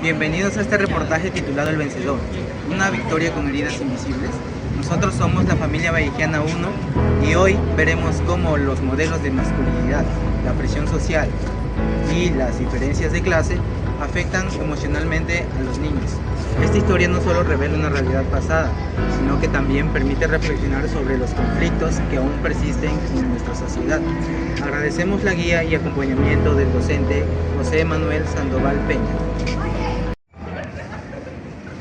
Bienvenidos a este reportaje titulado El Vencedor, una victoria con heridas invisibles. Nosotros somos la familia vallejiana 1 y hoy veremos cómo los modelos de masculinidad, la presión social y las diferencias de clase afectan emocionalmente a los niños. Esta historia no solo revela una realidad pasada, sino que también permite reflexionar sobre los conflictos que aún persisten en nuestra sociedad. Agradecemos la guía y acompañamiento del docente José Manuel Sandoval Peña.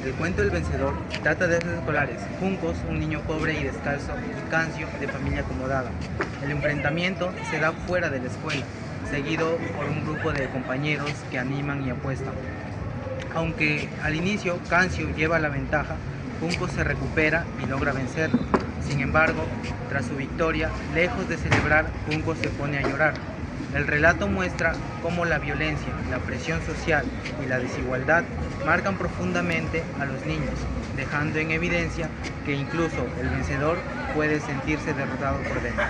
El cuento El Vencedor trata de dos escolares, Juncos, un niño pobre y descalzo, y Cancio, de familia acomodada. El enfrentamiento se da fuera de la escuela, seguido por un grupo de compañeros que animan y apuestan. Aunque al inicio Cancio lleva la ventaja, Juncos se recupera y logra vencerlo. Sin embargo, tras su victoria, lejos de celebrar, Juncos se pone a llorar. El relato muestra cómo la violencia, la presión social y la desigualdad marcan profundamente a los niños, dejando en evidencia que incluso el vencedor puede sentirse derrotado por dentro.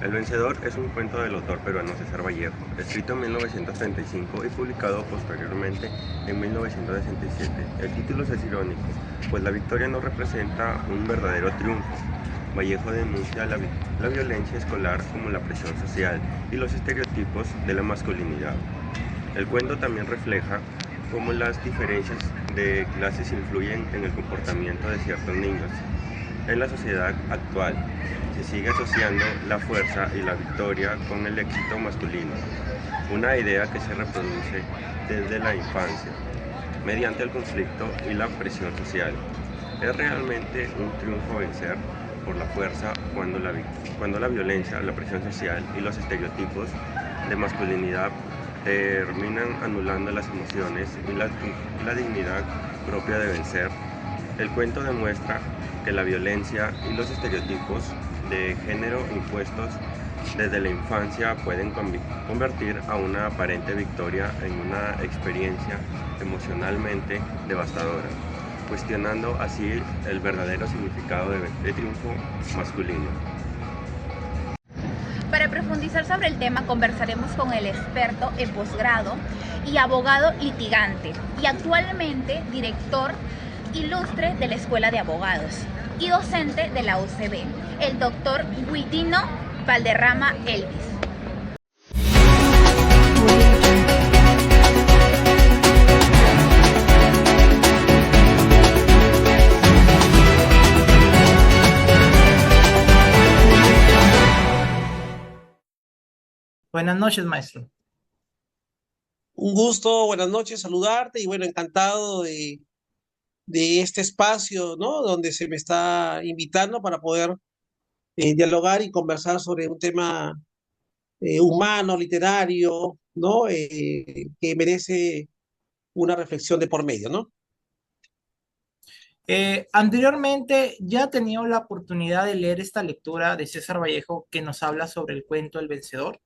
El Vencedor es un cuento del autor peruano César Vallejo, escrito en 1935 y publicado posteriormente en 1967. El título es irónico, pues la victoria no representa un verdadero triunfo. Vallejo denuncia la violencia escolar como la presión social y los estereotipos de la masculinidad. El cuento también refleja cómo las diferencias de clases influyen en el comportamiento de ciertos niños. En la sociedad actual se sigue asociando la fuerza y la victoria con el éxito masculino, una idea que se reproduce desde la infancia, mediante el conflicto y la presión social. ¿Es realmente un triunfo vencer por la fuerza cuando la violencia, la presión social y los estereotipos de masculinidad terminan anulando las emociones y la dignidad propia de vencer? El cuento demuestra que la violencia y los estereotipos de género impuestos desde la infancia pueden convertir a una aparente victoria en una experiencia emocionalmente devastadora, cuestionando así el verdadero significado de triunfo masculino. Para profundizar sobre el tema conversaremos con el experto en posgrado y abogado litigante y actualmente director ilustre de la Escuela de Abogados y docente de la UCB, el doctor Guitino Valderrama Elvis. Buenas noches, maestro. Un gusto, buenas noches, saludarte y bueno, encantado de este espacio, ¿no? Donde se me está invitando para poder dialogar y conversar sobre un tema humano, literario, ¿no? Que merece una reflexión de por medio, ¿no? Anteriormente ya he tenido la oportunidad de leer esta lectura de César Vallejo que nos habla sobre el cuento El Vencedor.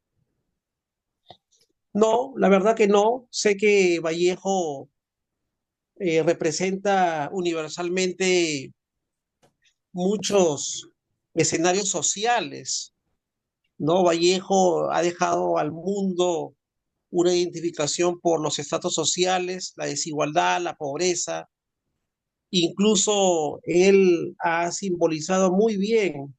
No, la verdad que no. Sé que Vallejo representa universalmente muchos escenarios sociales, ¿no? Vallejo ha dejado al mundo una identificación por los estratos sociales, la desigualdad, la pobreza. Incluso él ha simbolizado muy bien,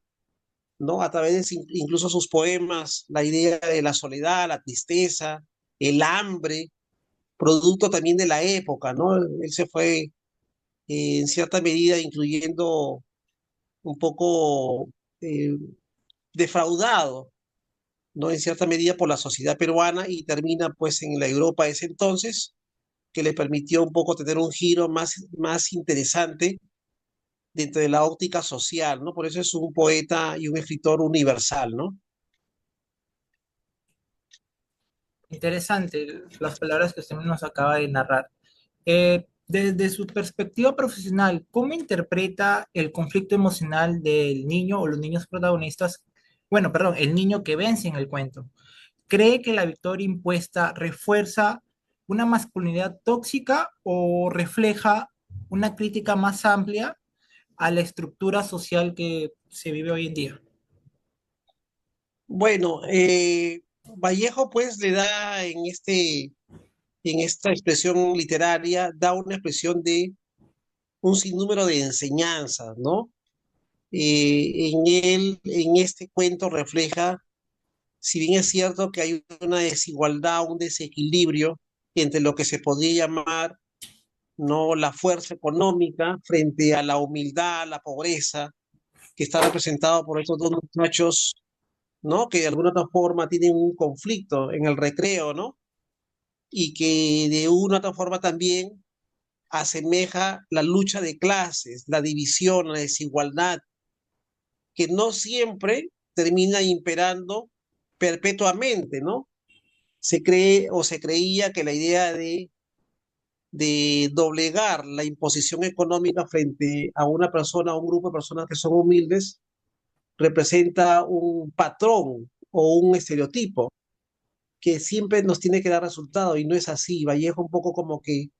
¿no? A través de incluso sus poemas, la idea de la soledad, la tristeza, el hambre, producto también de la época, ¿no? Él se fue en cierta medida incluyendo un poco eh, defraudado, ¿no? En cierta medida por la sociedad peruana y termina pues en la Europa de ese entonces, que le permitió un poco tener un giro más interesante dentro de la óptica social, ¿no? Por eso es un poeta y un escritor universal, ¿no? Interesante las palabras que usted nos acaba de narrar. Desde su perspectiva profesional, ¿cómo interpreta el conflicto emocional del niño o los niños protagonistas? Bueno, perdón, el niño que vence en el cuento. ¿Cree que la victoria impuesta refuerza una masculinidad tóxica o refleja una crítica más amplia a la estructura social que se vive hoy en día? Bueno, Vallejo pues le da en este en esta expresión literaria da una expresión de un sinnúmero de enseñanzas, ¿no? En este cuento refleja, si bien es cierto que hay una desigualdad, un desequilibrio entre lo que se podría llamar, ¿no?, la fuerza económica frente a la humildad, la pobreza, que está representado por estos dos muchachos, ¿no?, que de alguna otra forma tienen un conflicto en el recreo, ¿no? Y que de una u otra forma también asemeja la lucha de clases, la división, la desigualdad, que no siempre termina imperando perpetuamente, ¿no? Se cree o se creía que la idea de doblegar la imposición económica frente a una persona, a un grupo de personas que son humildes, representa un patrón o un estereotipo que siempre nos tiene que dar resultado y no es así. Vallejo un poco como que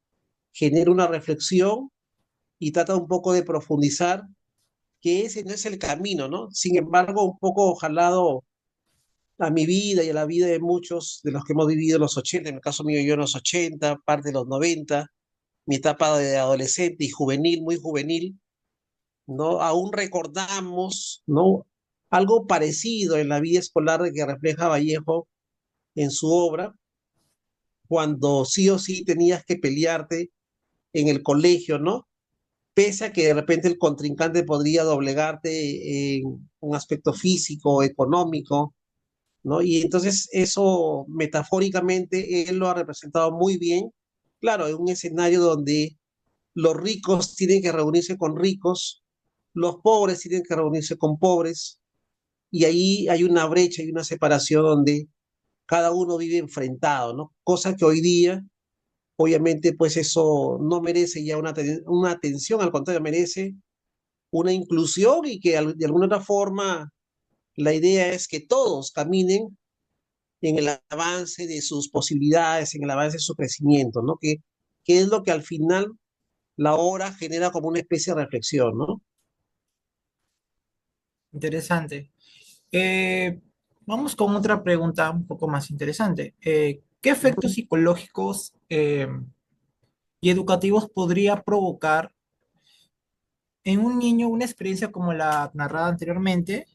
genera una reflexión y trata un poco de profundizar que ese no es el camino, ¿no? Sin embargo, un poco jalado a mi vida y a la vida de muchos de los que hemos vivido en los 80, en el caso mío yo en los 80, parte de los 90, mi etapa de adolescente y juvenil, muy juvenil, ¿no? Aún recordamos, ¿no?, algo parecido en la vida escolar de que refleja Vallejo en su obra, cuando sí o sí tenías que pelearte en el colegio, ¿no? Pese a que de repente el contrincante podría doblegarte en un aspecto físico, económico, ¿no? Y entonces eso metafóricamente él lo ha representado muy bien, claro, en un escenario donde los ricos tienen que reunirse con ricos, los pobres tienen que reunirse con pobres, y ahí hay una brecha y una separación donde cada uno vive enfrentado, ¿no? Cosa que hoy día, obviamente, pues eso no merece ya una atención, al contrario, merece una inclusión y que de alguna otra forma la idea es que todos caminen en el avance de sus posibilidades, en el avance de su crecimiento, ¿no? Que es lo que al final la obra genera como una especie de reflexión, ¿no? Interesante. Eh, Vamos con otra pregunta un poco más interesante. ¿Qué efectos psicológicos y educativos podría provocar en un niño una experiencia como la narrada anteriormente,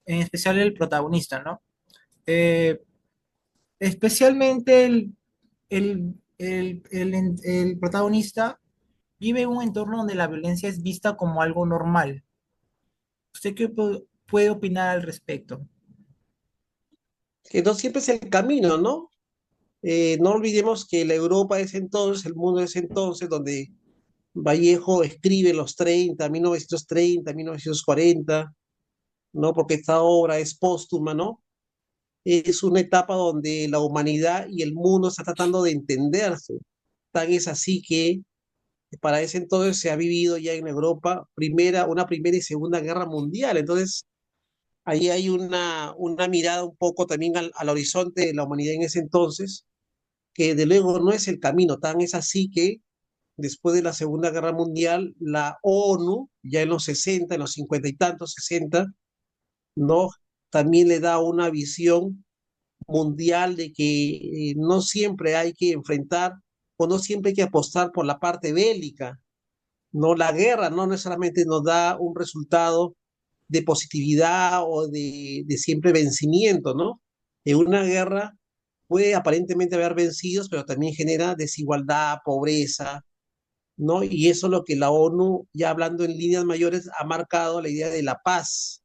en especial el protagonista, ¿no? Eh, Especialmente el protagonista vive en un entorno donde la violencia es vista como algo normal. ¿Usted qué puede opinar al respecto? Que no siempre es el camino, ¿no? No olvidemos que la Europa es entonces, el mundo es entonces, donde Vallejo escribe en los 30, 1930, 1940, ¿no? Porque esta obra es póstuma, ¿no? Es una etapa donde la humanidad y el mundo está tratando de entenderse. Tan es así que para ese entonces se ha vivido ya en Europa una primera y segunda guerra mundial. Entonces, ahí hay una mirada un poco también al horizonte de la humanidad en ese entonces, que de luego no es el camino. Tan es así que después de la Segunda Guerra Mundial, la ONU, ya en los 60, en los 50 y tantos, 60, ¿no? También le da una visión mundial de que no siempre hay que enfrentar o no siempre hay que apostar por la parte bélica. No, la guerra no necesariamente nos da un resultado de positividad o de siempre vencimiento, ¿no? En una guerra puede aparentemente haber vencidos, pero también genera desigualdad, pobreza, ¿no? Y eso es lo que la ONU, ya hablando en líneas mayores, ha marcado la idea de la paz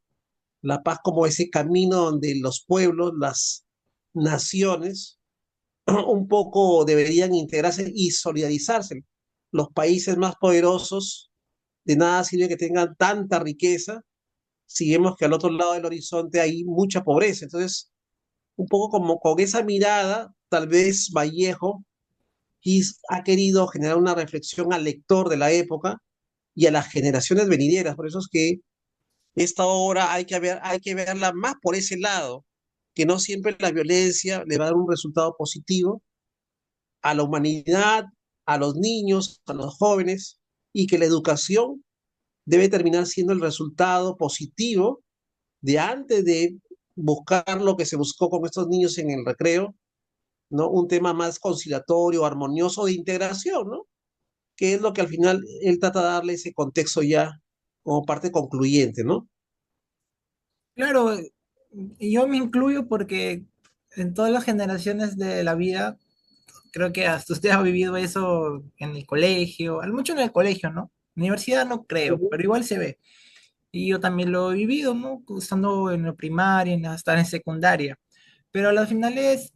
como ese camino donde los pueblos, las naciones, un poco deberían integrarse y solidarizarse. Los países más poderosos, de nada sirve que tengan tanta riqueza si vemos que al otro lado del horizonte hay mucha pobreza. Entonces, un poco como con esa mirada, tal vez Vallejo ha querido generar una reflexión al lector de la época y a las generaciones venideras. Por eso es que esta obra hay que verla más por ese lado, que no siempre la violencia le va a dar un resultado positivo a la humanidad, a los niños, a los jóvenes, y que la educación debe terminar siendo el resultado positivo de antes de buscar lo que se buscó con estos niños en el recreo, ¿no? Un tema más conciliatorio, armonioso de integración, ¿no? Que es lo que al final él trata de darle ese contexto ya como parte concluyente, ¿no? Claro, y yo me incluyo porque en todas las generaciones de la vida, creo que hasta usted ha vivido eso en el colegio, al mucho en el colegio, ¿no? Universidad no creo, Ujú. pero igual se ve. Y yo también lo he vivido, ¿no? Estando en la primaria, hasta en secundaria. Pero a las finales,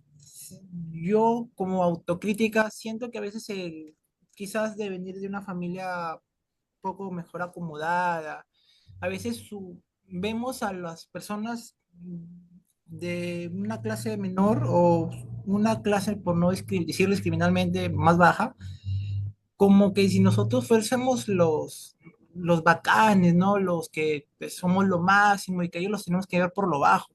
yo como autocrítica siento que a veces quizás de venir de una familia poco mejor acomodada, a veces vemos a las personas de una clase menor o una clase, por no decirles criminalmente, más baja, como que si nosotros fuésemos los bacanes, ¿no? Los que pues, somos lo máximo y que ellos los tenemos que ver por lo bajo.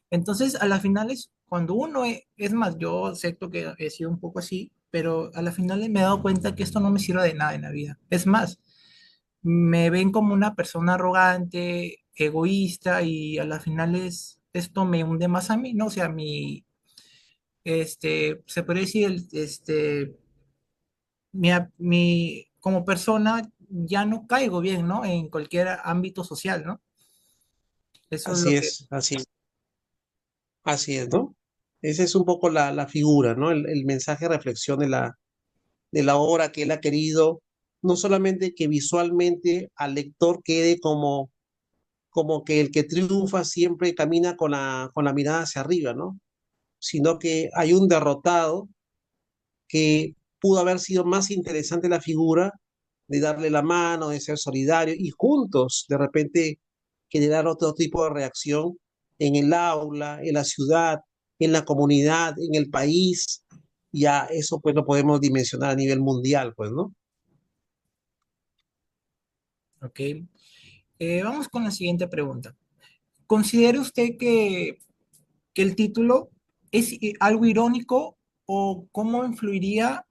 Entonces, a las finales, cuando uno es más, yo acepto que he sido un poco así, pero a las finales me he dado cuenta que esto no me sirve de nada en la vida. Es más, me ven como una persona arrogante, egoísta y a las finales esto me hunde más a mí, ¿no? O sea, se puede decir, como persona ya no caigo bien, ¿no? En cualquier ámbito social, ¿no? Eso es lo que... Así es, ¿no? Esa es un poco la figura, ¿no? El mensaje de reflexión de la obra que él ha querido, no solamente que visualmente al lector quede como que el que triunfa siempre camina con la mirada hacia arriba, ¿no? Sino que hay un derrotado que pudo haber sido más interesante la figura de darle la mano, de ser solidario y juntos de repente generar otro tipo de reacción en el aula, en la ciudad, en la comunidad, en el país. Ya eso pues lo podemos dimensionar a nivel mundial, pues, ¿no? Ok. Vamos con la siguiente pregunta. ¿Considera usted que el título es algo irónico o cómo influiría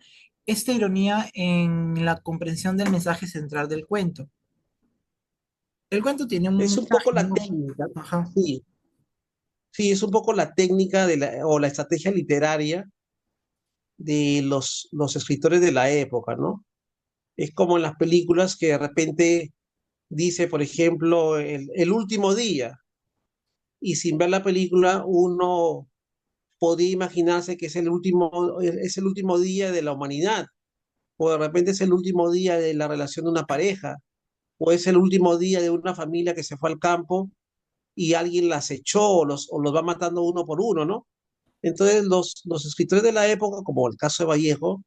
esta ironía en la comprensión del mensaje central del cuento? El cuento tiene un Es un poco mensaje, la ¿no? técnica, Ajá, sí, sí, es un poco la técnica o la estrategia literaria de los escritores de la época, ¿no? Es como en las películas que de repente dice, por ejemplo, el último día, y sin ver la película uno podía imaginarse que es el último día de la humanidad, o de repente es el último día de la relación de una pareja, o es el último día de una familia que se fue al campo y alguien las echó o los va matando uno por uno, ¿no? Entonces los escritores de la época, como el caso de Vallejo,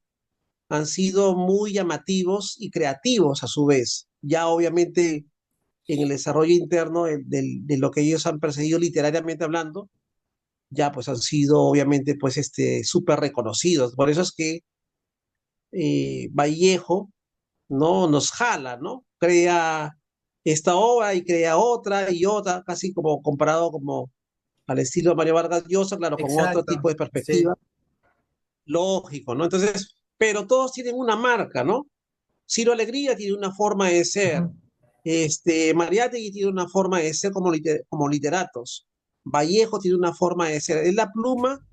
han sido muy llamativos y creativos a su vez. Ya obviamente en el desarrollo interno de lo que ellos han perseguido literariamente hablando, ya pues han sido obviamente pues súper reconocidos. Por eso es que Vallejo no nos jala, ¿no? Crea esta obra y crea otra y otra, casi como comparado como al estilo de Mario Vargas Llosa, claro, con otro exacto. tipo de Sí. perspectiva, lógico, ¿no? Entonces, pero todos tienen una marca, ¿no? Ciro Alegría tiene una forma de ser, Ujú. Mariátegui tiene una forma de ser como literatos, Vallejo tiene una forma de ser, es la pluma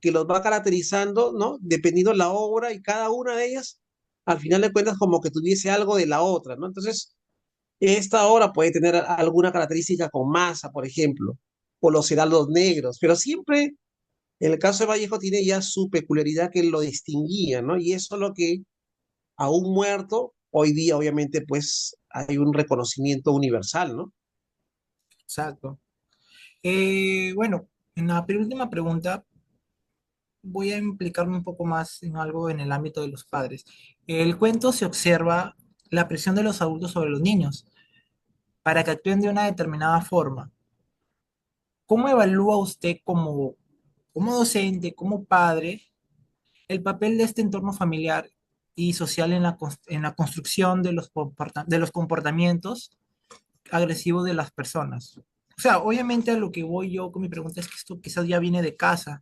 que los va caracterizando, ¿no? Dependiendo de la obra y cada una de ellas, al final de cuentas, como que tuviese algo de la otra, ¿no? Entonces, esta obra puede tener alguna característica con masa, por ejemplo, o los heraldos negros, pero siempre, en el caso de Vallejo, tiene ya su peculiaridad que lo distinguía, ¿no? Y eso es lo que, aún muerto, hoy día, obviamente, pues hay un reconocimiento universal, ¿no? Exacto. Bueno, en la penúltima pregunta voy a implicarme un poco más en algo en el ámbito de los padres. El cuento se observa la presión de los adultos sobre los niños para que actúen de una determinada forma. ¿Cómo evalúa usted como docente, como padre, el papel de este entorno familiar y social en en la construcción de de los comportamientos agresivos de las personas? O sea, obviamente a lo que voy yo con mi pregunta es que esto quizás ya viene de casa.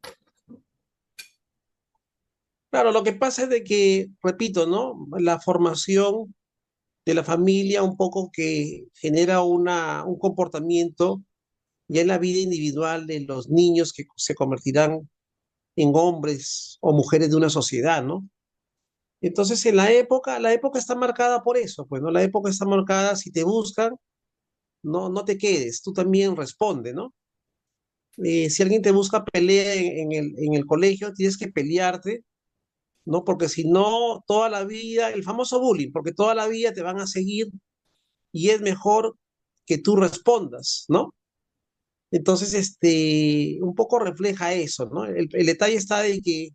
Claro, lo que pasa es de que, repito, ¿no? La formación de la familia un poco que genera un comportamiento ya en la vida individual de los niños que se convertirán en hombres o mujeres de una sociedad, ¿no? Entonces, la época está marcada por eso, pues, ¿no? La época está marcada, si te buscan, no te quedes, tú también responde, ¿no? Si alguien te busca pelea en el colegio, tienes que pelearte, ¿no? Porque si no, toda la vida, el famoso bullying, porque toda la vida te van a seguir y es mejor que tú respondas, ¿no? Entonces, un poco refleja eso, ¿no? El detalle está de que,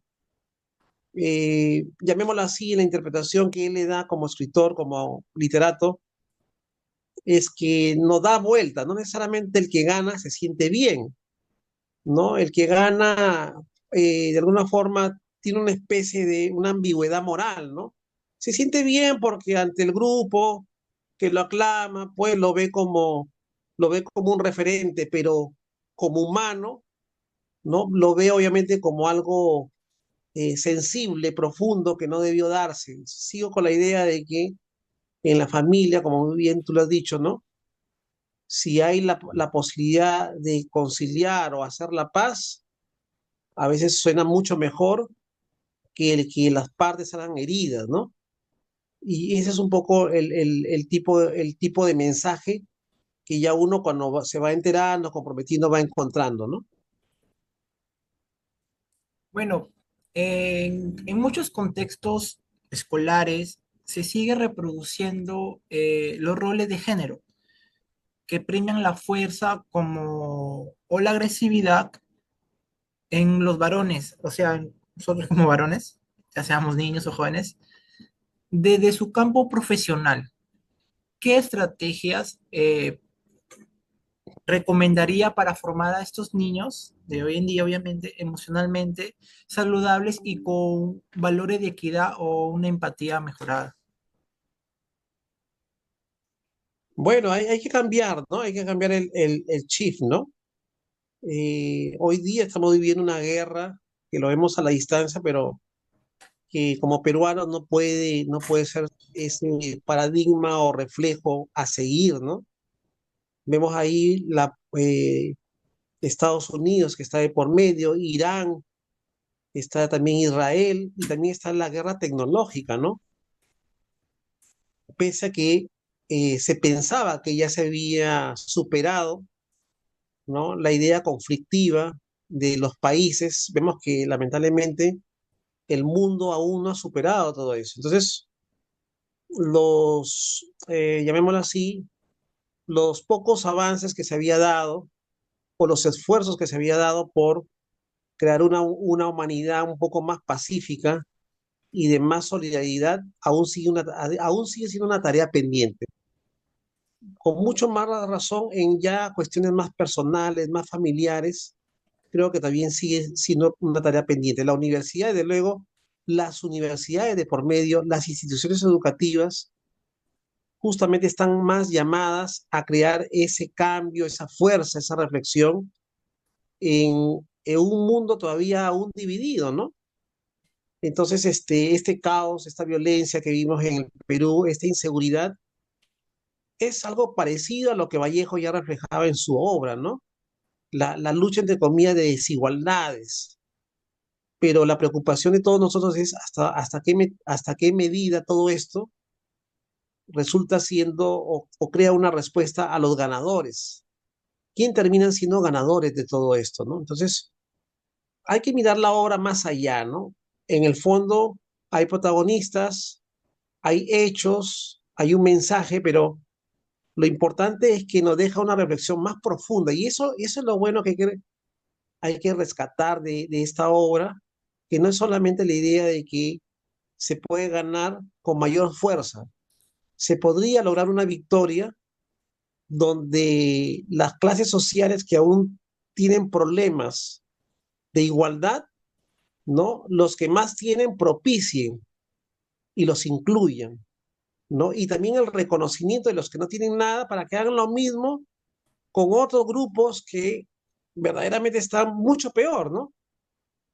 llamémoslo así, la interpretación que él le da como escritor, como literato, es que no da vuelta, no necesariamente el que gana se siente bien, ¿no? El que gana, de alguna forma, tiene una especie de una ambigüedad moral, ¿no? Se siente bien porque ante el grupo que lo aclama, pues lo ve como un referente, pero como humano, ¿no? Lo ve obviamente como algo sensible, profundo, que no debió darse. Sigo con la idea de que en la familia, como muy bien tú lo has dicho, ¿no? Si hay la posibilidad de conciliar o hacer la paz, a veces suena mucho mejor que el que las partes salgan heridas, ¿no? Y ese es un poco el tipo de mensaje que ya uno cuando se va enterando, comprometiendo, va encontrando, ¿no? Bueno, en muchos contextos escolares se sigue reproduciendo los roles de género que premian la fuerza como, o la agresividad en los varones, o sea, nosotros como varones, ya seamos niños o jóvenes, desde su campo profesional. ¿Qué estrategias recomendaría para formar a estos niños de hoy en día, obviamente, emocionalmente saludables y con valores de equidad o una empatía mejorada? Bueno, hay que cambiar, ¿no? Hay que cambiar el chip, ¿no? Hoy día estamos viviendo una guerra que lo vemos a la distancia, pero que como peruano no puede ser ese paradigma o reflejo a seguir, ¿no? Vemos ahí Estados Unidos que está de por medio, Irán, está también Israel y también está la guerra tecnológica, ¿no? Pese a que se pensaba que ya se había superado, ¿no? La idea conflictiva de los países, vemos que lamentablemente el mundo aún no ha superado todo eso. Entonces, llamémoslo así, los pocos avances que se había dado o los esfuerzos que se había dado por crear una humanidad un poco más pacífica y de más solidaridad, aún sigue siendo una tarea pendiente. Con mucho más razón en ya cuestiones más personales, más familiares, creo que también sigue siendo una tarea pendiente. La universidad, desde luego, las universidades de por medio, las instituciones educativas, justamente están más llamadas a crear ese cambio, esa fuerza, esa reflexión en un mundo todavía aún dividido, ¿no? Entonces, este caos, esta violencia que vimos en el Perú, esta inseguridad, es algo parecido a lo que Vallejo ya reflejaba en su obra, ¿no? La lucha, entre comillas, de desigualdades. Pero la preocupación de todos nosotros es hasta qué medida todo esto resulta siendo o crea una respuesta a los ganadores. ¿Quién terminan siendo ganadores de todo esto, ¿no? Entonces, hay que mirar la obra más allá, ¿no? En el fondo hay protagonistas, hay hechos, hay un mensaje, pero lo importante es que nos deja una reflexión más profunda y eso es lo bueno que hay que rescatar de esta obra, que no es solamente la idea de que se puede ganar con mayor fuerza, se podría lograr una victoria donde las clases sociales que aún tienen problemas de igualdad, ¿no? Los que más tienen propicien y los incluyan, ¿no? Y también el reconocimiento de los que no tienen nada para que hagan lo mismo con otros grupos que verdaderamente están mucho peor, ¿no?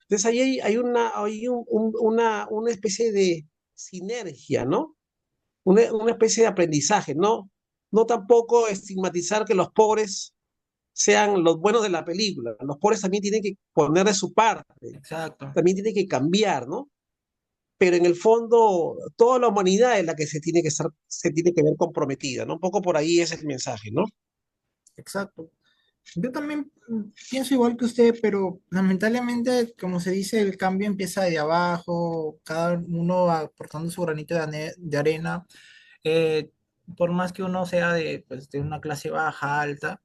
Entonces ahí una especie de sinergia, ¿no? Una especie de aprendizaje, ¿no? No tampoco estigmatizar que los pobres sean los buenos de la película. Los pobres también tienen que poner de su parte, Exacto, también tienen que cambiar, ¿no? Pero en el fondo, toda la humanidad es la que se tiene que estar, se tiene que ver comprometida, ¿no? Un poco por ahí es el mensaje, ¿no? exacto. Yo también pienso igual que usted, pero lamentablemente, como se dice, el cambio empieza de abajo, cada uno aportando su granito de arena. eh, por más que uno sea de, pues, de una clase baja, alta,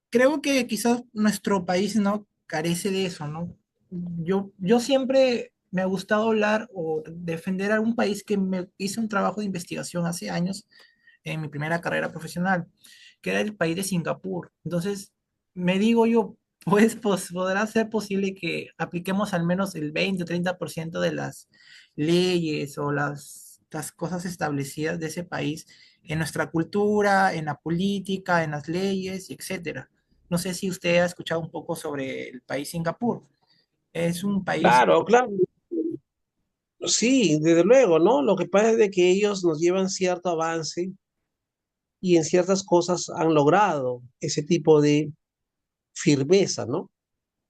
creo que quizás nuestro país no carece de eso, ¿no? Yo siempre me ha gustado hablar o defender a un país que me hizo un trabajo de investigación hace años en mi primera carrera profesional, que era el país de Singapur. Entonces, me digo yo, pues podrá ser posible que apliquemos al menos el 20 o 30% de las leyes o las cosas establecidas de ese país en nuestra cultura, en la política, en las leyes, etcétera. No sé si usted ha escuchado un poco sobre el país Singapur. Es un país, Claro, claro. Sí, desde luego, ¿no? Lo que pasa es de que ellos nos llevan cierto avance y en ciertas cosas han logrado ese tipo de firmeza, ¿no?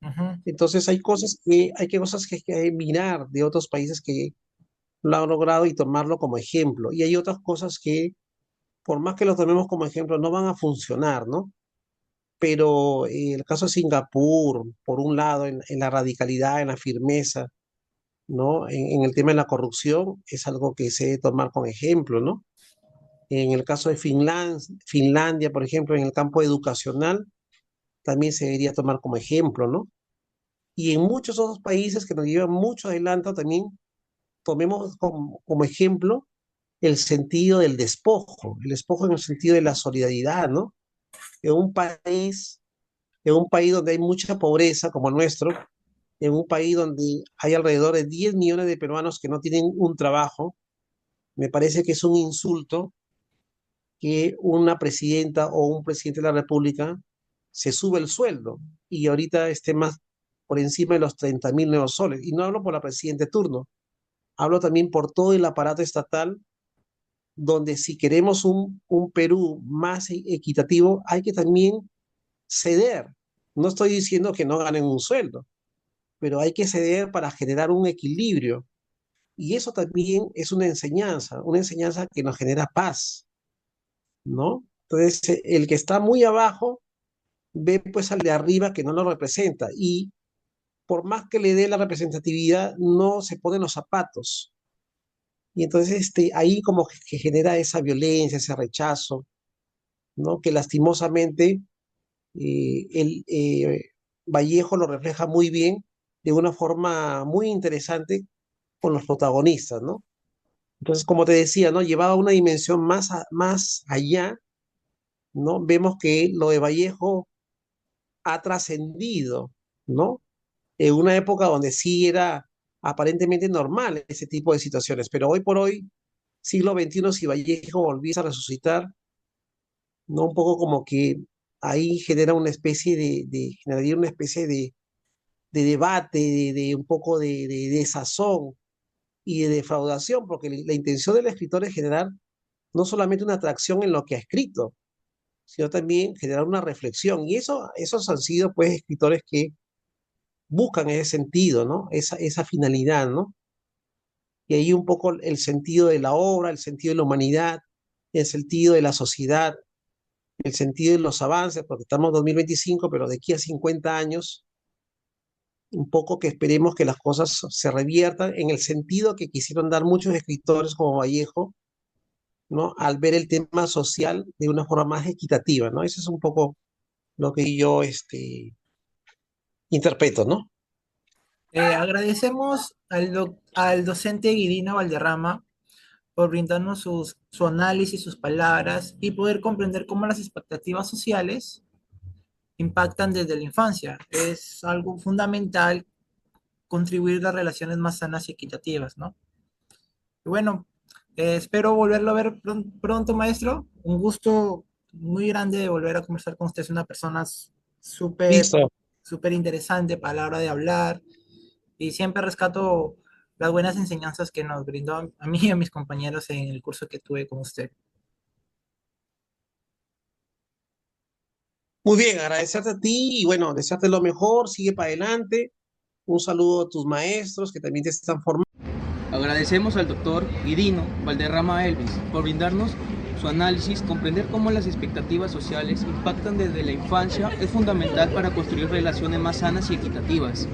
ujú, Entonces hay cosas que hay que mirar de otros países que lo han logrado y tomarlo como ejemplo. Y hay otras cosas que, por más que lo tomemos como ejemplo, no van a funcionar, ¿no? Pero el caso de Singapur, por un lado, en la radicalidad, en la firmeza, ¿no? En el tema de la corrupción, es algo que se debe tomar como ejemplo, ¿no? En el caso de Finlandia, por ejemplo, en el campo educacional, también se debería tomar como ejemplo, ¿no? Y en muchos otros países que nos llevan mucho adelanto, también tomemos como ejemplo el sentido del despojo, el despojo en el sentido de la solidaridad, ¿no? En un país, en un país donde hay mucha pobreza como el nuestro, en un país donde hay alrededor de 10 millones de peruanos que no tienen un trabajo, me parece que es un insulto que una presidenta o un presidente de la República se sube el sueldo y ahorita esté más por encima de los 30.000 nuevos soles. Y no hablo por la presidenta de turno, hablo también por todo el aparato estatal, donde si queremos un Perú más equitativo, hay que también ceder. No estoy diciendo que no ganen un sueldo, pero hay que ceder para generar un equilibrio. Y eso también es una enseñanza que nos genera paz, ¿no? Entonces, el que está muy abajo ve pues al de arriba que no lo representa y por más que le dé la representatividad, no se ponen los zapatos. Y entonces ahí como que genera esa violencia, ese rechazo, ¿no? Que lastimosamente el Vallejo lo refleja muy bien de una forma muy interesante con los protagonistas, ¿no? Entonces, como te decía, ¿no? Llevado a una dimensión más allá, ¿no? Vemos que lo de Vallejo ha trascendido, ¿no? En una época donde sí era aparentemente normal ese tipo de situaciones, pero hoy por hoy, siglo XXI, si Vallejo volviese a resucitar, ¿no? Un poco como que ahí genera una especie generaría una especie de debate, de un poco de desazón y de defraudación, porque la intención del escritor es generar no solamente una atracción en lo que ha escrito, sino también generar una reflexión. Y esos han sido pues escritores que buscan ese sentido, ¿no? Esa finalidad, ¿no? Y ahí un poco el sentido de la obra, el sentido de la humanidad, el sentido de la sociedad, el sentido de los avances, porque estamos en 2025, pero de aquí a 50 años, un poco que esperemos que las cosas se reviertan en el sentido que quisieron dar muchos escritores como Vallejo, ¿no? Al ver el tema social de una forma más equitativa, ¿no? Eso es un poco lo que yo interpreto, ¿no? agradecemos al docente Guirino Valderrama por brindarnos su análisis, sus palabras y poder comprender cómo las expectativas sociales impactan desde la infancia. Es algo fundamental contribuir a relaciones más sanas y equitativas, ¿no? Y bueno, espero volverlo a ver pronto, maestro. Un gusto muy grande de volver a conversar con usted. Es una persona súper, Listo. súper interesante para la hora de hablar y siempre rescato las buenas enseñanzas que nos brindó a mí y a mis compañeros en el curso que tuve con usted. Muy bien, agradecerte a ti y bueno, desearte lo mejor, sigue para adelante. Un saludo a tus maestros que también te están formando. Agradecemos al doctor Guidino Valderrama Elvis por brindarnos su análisis. Comprender cómo las expectativas sociales impactan desde la infancia es fundamental para construir relaciones más sanas y equitativas.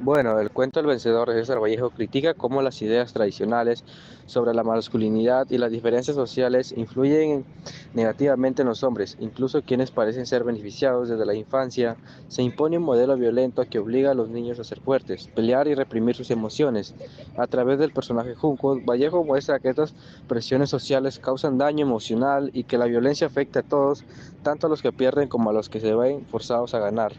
Bueno, el cuento El vencedor de César Vallejo critica cómo las ideas tradicionales sobre la masculinidad y las diferencias sociales influyen negativamente en los hombres, incluso quienes parecen ser beneficiados desde la infancia. Se impone un modelo violento que obliga a los niños a ser fuertes, pelear y reprimir sus emociones. A través del personaje Junco, Vallejo muestra que estas presiones sociales causan daño emocional y que la violencia afecta a todos, tanto a los que pierden como a los que se ven forzados a ganar.